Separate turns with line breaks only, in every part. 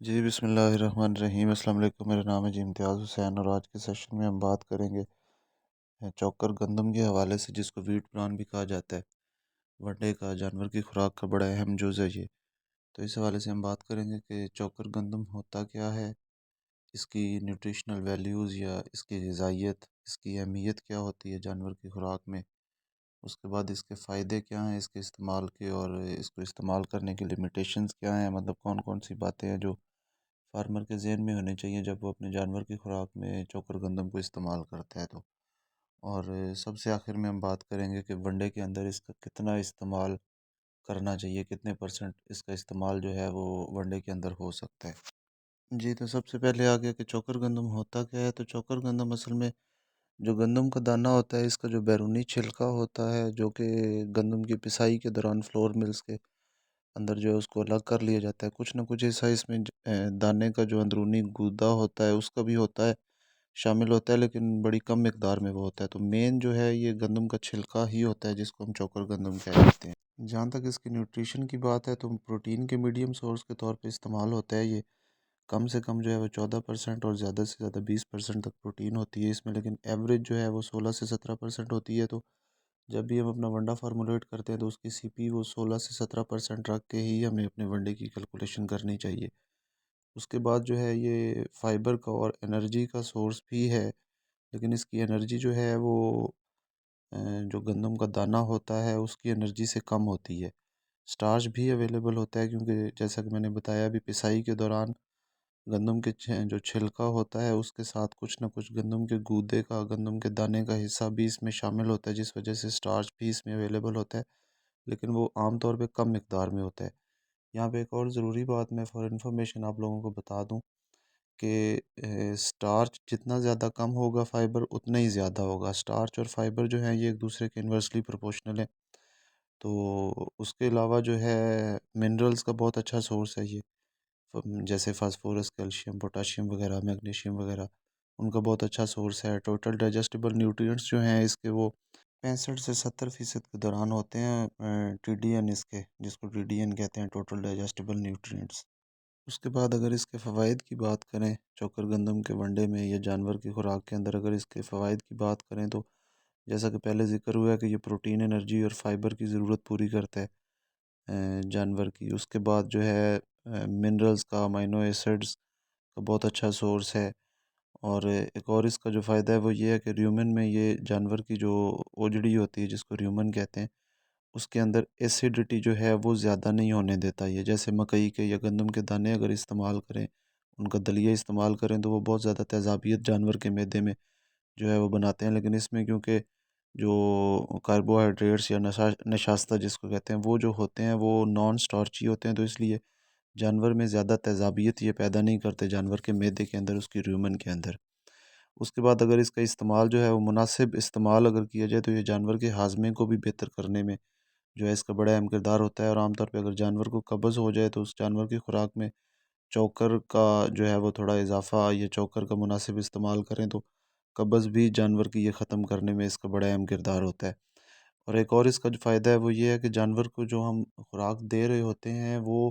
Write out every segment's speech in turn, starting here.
جی بسم اللہ الرحمن الرحیم، السلام علیکم۔ میرا نام ہے امتیاز حسین اور آج کے سیشن میں ہم بات کریں گے چوکر گندم کے حوالے سے، جس کو ویٹ بران بھی کہا جاتا ہے۔ ونڈے کا جانور کی خوراک کا بڑا اہم جز ہے یہ۔ تو اس حوالے سے ہم بات کریں گے کہ چوکر گندم ہوتا کیا ہے، اس کی نیوٹریشنل ویلیوز یا اس کی غذائیت، اس کی اہمیت کیا ہوتی ہے جانور کی خوراک میں، اس کے بعد اس کے فائدے کیا ہیں اس کے استعمال کے، اور اس کو استعمال کرنے کی لمیٹیشنز کیا ہیں، مطلب کون کون سی باتیں ہیں جو فارمر کے ذہن میں ہونے چاہیے جب وہ اپنے جانور کی خوراک میں چوکر گندم کو استعمال کرتا ہے تو۔ اور سب سے آخر میں ہم بات کریں گے کہ ونڈے کے اندر اس کا کتنا استعمال کرنا چاہیے، کتنے پرسنٹ اس کا استعمال جو ہے وہ ونڈے کے اندر ہو سکتا ہے۔ جی تو سب سے پہلے آ گیا کہ چوکر گندم ہوتا کیا ہے۔ تو چوکر گندم اصل میں جو گندم کا دانہ ہوتا ہے، اس کا جو بیرونی چھلکا ہوتا ہے، جو کہ گندم کی پسائی کے دوران فلور ملز کے اندر جو ہے اس کو الگ کر لیا جاتا ہے، کچھ نہ کچھ حصہ اس میں دانے کا جو اندرونی گودا ہوتا ہے اس کا بھی ہوتا ہے، شامل ہوتا ہے، لیکن بڑی کم مقدار میں وہ ہوتا ہے۔ تو مین جو ہے یہ گندم کا چھلکا ہی ہوتا ہے، جس کو ہم چوکر گندم کہتے ہیں۔ جہاں تک اس کی نیوٹریشن کی بات ہے تو پروٹین کے میڈیم سورس کے طور پہ استعمال ہوتا ہے یہ۔ کم سے کم جو ہے وہ 14% اور زیادہ سے زیادہ 20% تک پروٹین ہوتی ہے اس میں، لیکن ایوریج جو ہے وہ 16 سے 17% ہوتی ہے۔ تو جب بھی ہم اپنا ونڈا فارمولیٹ کرتے ہیں تو اس کی سی پی وہ 16 سے 17% رکھ کے ہی ہمیں اپنے ونڈے کی کیلکولیشن کرنی چاہیے۔ اس کے بعد جو ہے یہ فائبر کا اور انرجی کا سورس بھی ہے، لیکن اس کی انرجی جو ہے وہ جو گندم کا دانہ ہوتا ہے اس کی انرجی سے کم ہوتی ہے۔ سٹارچ بھی اویلیبل ہوتا ہے، کیونکہ جیسا کہ میں نے بتایا ابھی، پسائی کے دوران گندم کے جو چھلکا ہوتا ہے اس کے ساتھ کچھ نہ کچھ گندم کے گودے کا، گندم کے دانے کا حصہ بھی اس میں شامل ہوتا ہے، جس وجہ سے سٹارچ بھی اس میں اویلیبل ہوتا ہے، لیکن وہ عام طور پہ کم مقدار میں ہوتا ہے۔ یہاں پہ ایک اور ضروری بات میں فار انفارمیشن آپ لوگوں کو بتا دوں کہ سٹارچ جتنا زیادہ کم ہوگا فائبر اتنا ہی زیادہ ہوگا۔ سٹارچ اور فائبر جو ہیں یہ ایک دوسرے کے انورسلی پروپورشنل ہیں۔ تو اس کے علاوہ جو ہے منرلز کا بہت اچھا سورس ہے یہ، جیسے فاسفورس، کیلشیم، پوٹاشیم وغیرہ، میگنیشیم وغیرہ، ان کا بہت اچھا سورس ہے۔ ٹوٹل ڈائجسٹیبل نیوٹرینٹس جو ہیں اس کے وہ 65 سے 70% کے دوران ہوتے ہیں، ٹی ڈی این اس کے، جس کو ٹی ڈی این کہتے ہیں، ٹوٹل ڈائجسٹیبل نیوٹرینٹس۔ اس کے بعد اگر اس کے فوائد کی بات کریں چوکر گندم کے ونڈے میں یا جانور کی خوراک کے اندر، اگر اس کے فوائد کی بات کریں تو جیسا کہ پہلے ذکر ہوا ہے کہ یہ پروٹین، انرجی اور فائبر کی ضرورت پوری کرتا ہے جانور کی۔ اس کے بعد جو ہے منرلز کا، امینو ایسڈز کا بہت اچھا سورس ہے۔ اور ایک اور اس کا جو فائدہ ہے وہ یہ ہے کہ ریومن میں یہ جانور کی جو اوجڑی ہوتی ہے، جس کو ریومن کہتے ہیں، اس کے اندر ایسیڈٹی جو ہے وہ زیادہ نہیں ہونے دیتا یہ۔ جیسے مکئی کے یا گندم کے دانے اگر استعمال کریں، ان کا دلیہ استعمال کریں تو وہ بہت زیادہ تیزابیت جانور کے معدے میں جو ہے وہ بناتے ہیں، لیکن اس میں کیونکہ جو کاربوہائیڈریٹس یا نشاستہ جس کو کہتے ہیں وہ جو ہوتے ہیں وہ نان سٹارچی ہوتے ہیں، تو اس لیے جانور میں زیادہ تیزابیت یہ پیدا نہیں کرتے جانور کے معدے کے اندر، اس کی ریومن کے اندر۔ اس کے بعد اگر اس کا استعمال جو ہے وہ مناسب استعمال اگر کیا جائے تو یہ جانور کے ہاضمے کو بھی بہتر کرنے میں جو ہے اس کا بڑا اہم کردار ہوتا ہے۔ اور عام طور پہ اگر جانور کو قبض ہو جائے تو اس جانور کی خوراک میں چوکر کا جو ہے وہ تھوڑا اضافہ یا چوکر کا مناسب استعمال کریں تو قبض بھی جانور کی یہ ختم کرنے میں اس کا بڑا اہم کردار ہوتا ہے۔ اور ایک اور اس کا جو فائدہ ہے وہ یہ ہے کہ جانور کو جو ہم خوراک دے رہے ہوتے ہیں وہ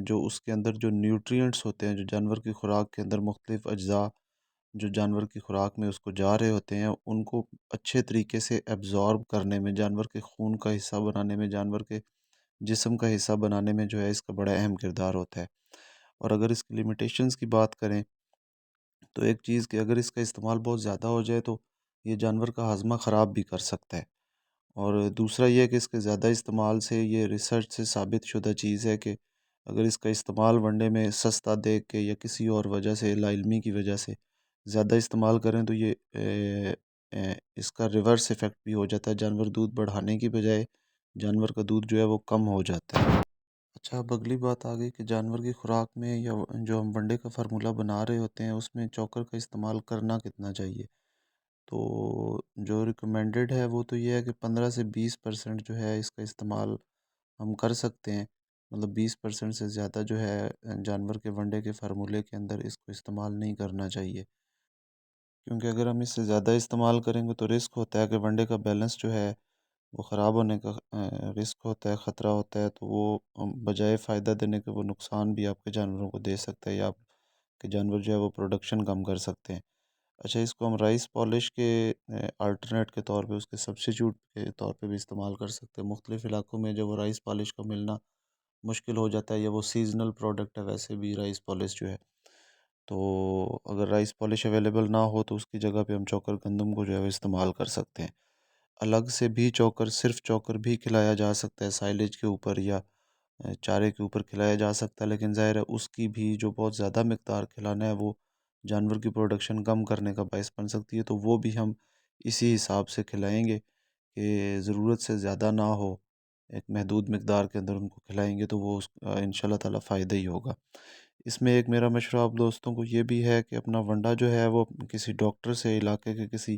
جو اس کے اندر جو نیوٹرینٹس ہوتے ہیں، جو جانور کی خوراک کے اندر مختلف اجزاء جو جانور کی خوراک میں اس کو جا رہے ہوتے ہیں، ان کو اچھے طریقے سے ایبزارب کرنے میں، جانور کے خون کا حصہ بنانے میں، جانور کے جسم کا حصہ بنانے میں جو ہے اس کا بڑا اہم کردار ہوتا ہے۔ اور اگر اس کی لمیٹیشنز کی بات کریں تو ایک چیز کہ اگر اس کا استعمال بہت زیادہ ہو جائے تو یہ جانور کا ہاضمہ خراب بھی کر سکتا ہے۔ اور دوسرا یہ کہ اس کے زیادہ استعمال سے یہ ریسرچ سے ثابت شدہ چیز ہے کہ اگر اس کا استعمال ونڈے میں سستا دیکھ کے یا کسی اور وجہ سے، لا علمی کی وجہ سے زیادہ استعمال کریں تو یہ اس کا ریورس ایفیکٹ بھی ہو جاتا ہے، جانور دودھ بڑھانے کی بجائے جانور کا دودھ جو ہے وہ کم ہو جاتا ہے۔ اچھا، اب اگلی بات آ گئی کہ جانور کی خوراک میں یا جو ہم ونڈے کا فارمولہ بنا رہے ہوتے ہیں اس میں چوکر کا استعمال کرنا کتنا چاہیے۔ تو جو ریکمینڈڈ ہے وہ تو یہ ہے کہ 15 سے 20% جو ہے اس کا استعمال ہم کر سکتے ہیں، مطلب 20% سے زیادہ جو ہے جانور کے ونڈے کے فارمولے کے اندر اس کو استعمال نہیں کرنا چاہیے، کیونکہ اگر ہم اس سے زیادہ استعمال کریں گے تو رسک ہوتا ہے کہ ونڈے کا بیلنس جو ہے وہ خراب ہونے کا رسک ہوتا ہے، خطرہ ہوتا ہے، تو وہ بجائے فائدہ دینے کے وہ نقصان بھی آپ کے جانوروں کو دے سکتا ہے، یا آپ کے جانور جو ہے وہ پروڈکشن کم کر سکتے ہیں۔ اچھا، اس کو ہم رائس پالش کے آلٹرنیٹ کے طور پہ، اس کے سبسٹیچیوٹ کے طور پہ بھی استعمال کر سکتے ہیں۔ مختلف علاقوں میں جب وہ رائس پالش کا ملنا مشکل ہو جاتا ہے، یا وہ سیزنل پروڈکٹ ہے ویسے بھی رائس پالش جو ہے، تو اگر رائس پالش اویلیبل نہ ہو تو اس کی جگہ پہ ہم چوکر گندم کو جو ہے وہ استعمال کر سکتے ہیں۔ الگ سے بھی چوکر، صرف چوکر بھی کھلایا جا سکتا ہے سائلیج کے اوپر، یا چارے کے اوپر کھلایا جا سکتا ہے، لیکن ظاہر ہے اس کی بھی جو بہت زیادہ مقدار کھلانا ہے وہ جانور کی پروڈکشن کم کرنے کا باعث بن سکتی ہے، تو وہ بھی ہم اسی حساب سے کھلائیں گے کہ ضرورت سے زیادہ نہ ہو، ایک محدود مقدار کے اندر ان کو کھلائیں گے تو وہ اس کا ان شاء اللہ تعالیٰ فائدہ ہی ہوگا۔ اس میں ایک میرا مشورہ آپ دوستوں کو یہ بھی ہے کہ اپنا ونڈا جو ہے وہ کسی ڈاکٹر سے، علاقے کے کسی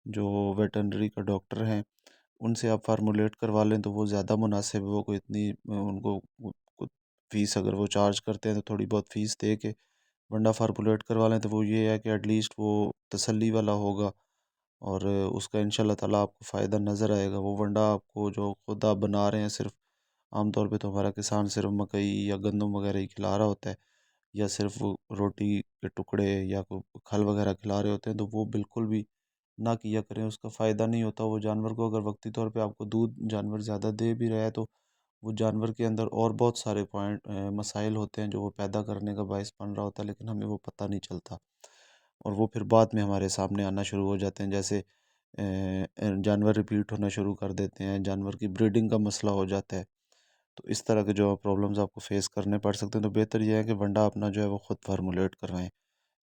جو ویٹرنری کا ڈاکٹر ہیں ان سے آپ فارمولیٹ کروا لیں تو وہ زیادہ مناسب ہے۔ وہ کوئی اتنی ان کو فیس اگر وہ چارج کرتے ہیں تو تھوڑی بہت فیس دے کے ونڈا فارمولیٹ کروا لیں، تو وہ یہ ہے کہ ایٹ لیسٹ وہ تسلی والا ہوگا، اور اس کا ان شاء اللہ تعالیٰ آپ کو فائدہ نظر آئے گا۔ وہ ونڈا آپ کو جو خود آپ بنا رہے ہیں، صرف عام طور پہ تو ہمارا کسان صرف مکئی یا گندم وغیرہ ہی کھلا رہا ہوتا ہے، یا صرف وہ روٹی کے ٹکڑے یا کوئی کھل وغیرہ کھلا رہے ہوتے ہیں، تو وہ بالکل بھی نہ کیا کریں، اس کا فائدہ نہیں ہوتا۔ وہ جانور کو اگر وقتی طور پہ آپ کو دودھ جانور زیادہ دے بھی رہا ہے تو وہ جانور کے اندر اور بہت سارے مسائل ہوتے ہیں جو وہ پیدا کرنے کا باعث بن رہا ہوتا ہے، لیکن ہمیں وہ پتہ نہیں چلتا، اور وہ پھر بعد میں ہمارے سامنے آنا شروع ہو جاتے ہیں، جیسے جانور ریپیٹ ہونا شروع کر دیتے ہیں، جانور کی بریڈنگ کا مسئلہ ہو جاتا ہے، تو اس طرح کے جو پرابلمز آپ کو فیس کرنے پڑ سکتے ہیں۔ تو بہتر یہ ہے کہ ونڈا اپنا جو ہے وہ خود فارمولیٹ کروائیں۔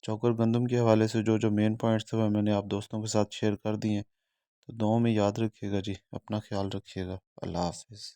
چوکر گندم کے حوالے سے جو مین پوائنٹس تھے وہ میں نے آپ دوستوں کے ساتھ شیئر کر دیے ہیں، تو دعاؤں میں یاد رکھیے گا جی، اپنا خیال رکھیے گا۔ اللہ حافظ۔